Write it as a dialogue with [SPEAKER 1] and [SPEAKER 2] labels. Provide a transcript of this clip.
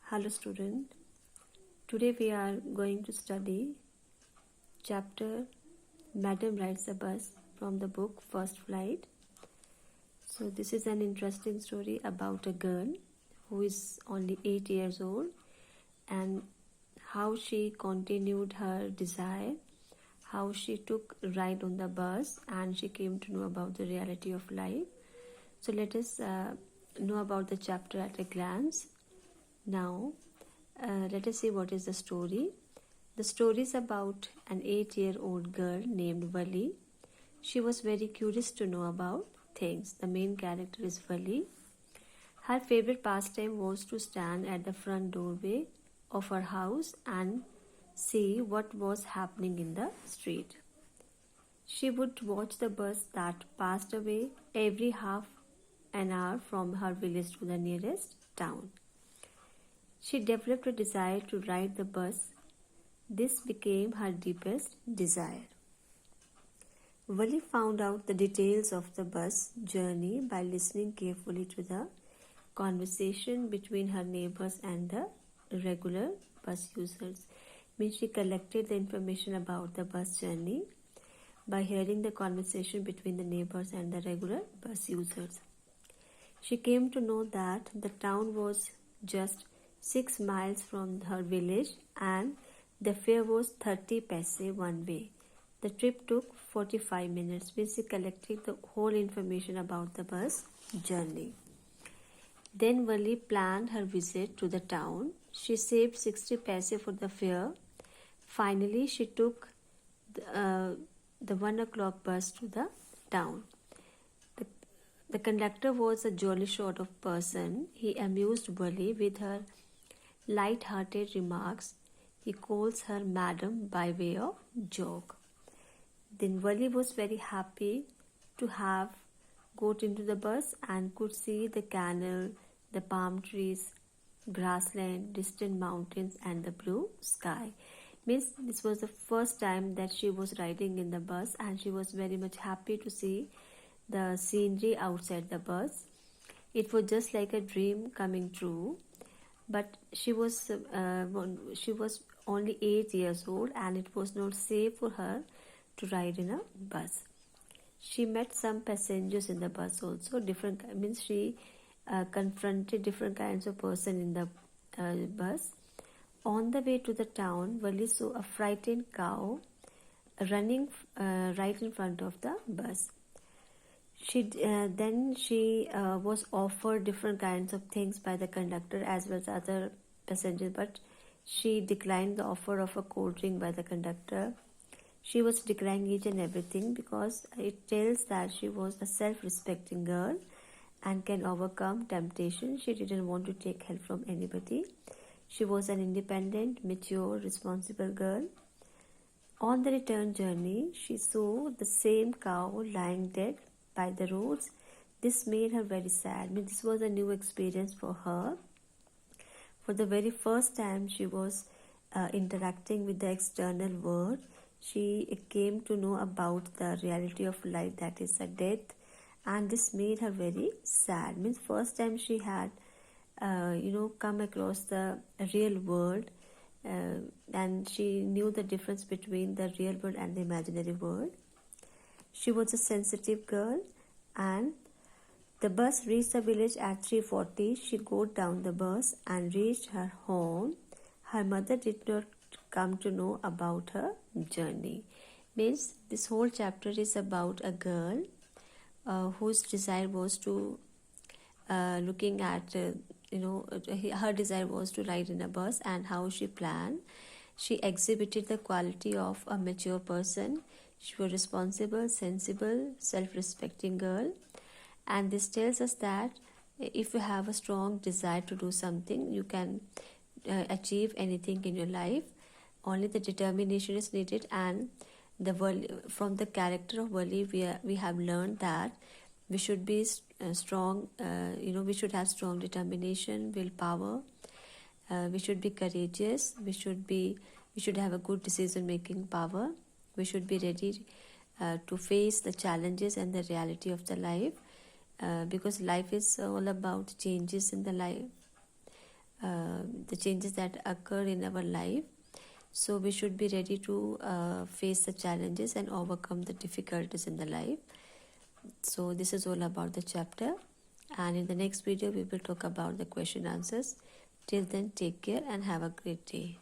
[SPEAKER 1] Hello student. Today we are going to study chapter Madam Rides a Bus from the book First Flight. So this is an interesting story about a girl who is only 8 years old and how she continued her desire, how she took a ride on the bus and she came to know about the reality of life. So let us know about the chapter at a glance. Now let us see what is the story. The story is about an 8-year-old girl named Vali. She was very curious to know about things. The main character is Vali. Her favorite pastime was to stand at the front doorway of her house and see what was happening in the street. She would watch the bus that passed away every half an hour from her village to the nearest town. She developed a desire to ride the bus. This became her deepest desire. Vali found out the details of the bus journey by listening carefully to the conversation between her neighbors and the regular bus users. Means she collected the information about the bus journey by hearing the conversation between the neighbors and the regular bus users. She came to know that the town was just 6 miles from her village and the fare was 30 paise one way. The trip took 45 minutes. Means she collected the whole information about the bus journey. Then Vali planned her visit to the town. She saved 60 paise for the fare. Finally, she took the 1 o'clock bus to the town. The conductor was a jolly sort of person. He amused Vali with her light-hearted remarks. He calls her madam by way of joke. Then Vali was very happy to have got into the bus and could see the canal, the palm trees, grassland, distant mountains and the blue sky. Means this was the first time that she was riding in the bus and she was very much happy to see the scenery outside the bus. It was just like a dream coming true. But she was only 8 years old and it was not safe for her to ride in a bus. She met some passengers in the bus also. She confronted different kinds of person in the bus. On the way to the town, Vali saw a frightened cow running right in front of the bus. She was offered different kinds of things by the conductor as well as other passengers, but she declined the offer of a cold drink by the conductor. She was declining each and everything because it tells that she was a self-respecting girl and can overcome temptation. She didn't want to take help from anybody. She was an independent, mature, responsible girl. On the return journey, she saw the same cow lying dead by the roads. This made her very sad. This was a new experience for her. For the very first time she was interacting with the external world. She came to know about the reality of life, that is a death, and this made her very sad. First time she had come across the real world and she knew the difference between the real world and the imaginary world. She was a sensitive girl and the bus reached the village at 3:40. She got down the bus and reached her home. Her mother did not come to know about her journey. This whole chapter is about a girl whose desire was to looking at her desire was to ride in a bus and how she planned. She exhibited the quality of a mature person. She was responsible, sensible, self-respecting girl. And this tells us that if you have a strong desire to do something, you can achieve anything in your life. Only the determination is needed, and from the character of Vali, we have learned that we should be strong. We should have strong determination, willpower. We should be courageous. We should have a good decision-making power. We should be ready to face the challenges and the reality of the life, because life is all about changes in the life. the changes that occur in our life. So we should be ready to face the challenges and overcome the difficulties in the life. So this is all about the chapter, and in the next video we will talk about the question answers. Till then, take care and have a great day.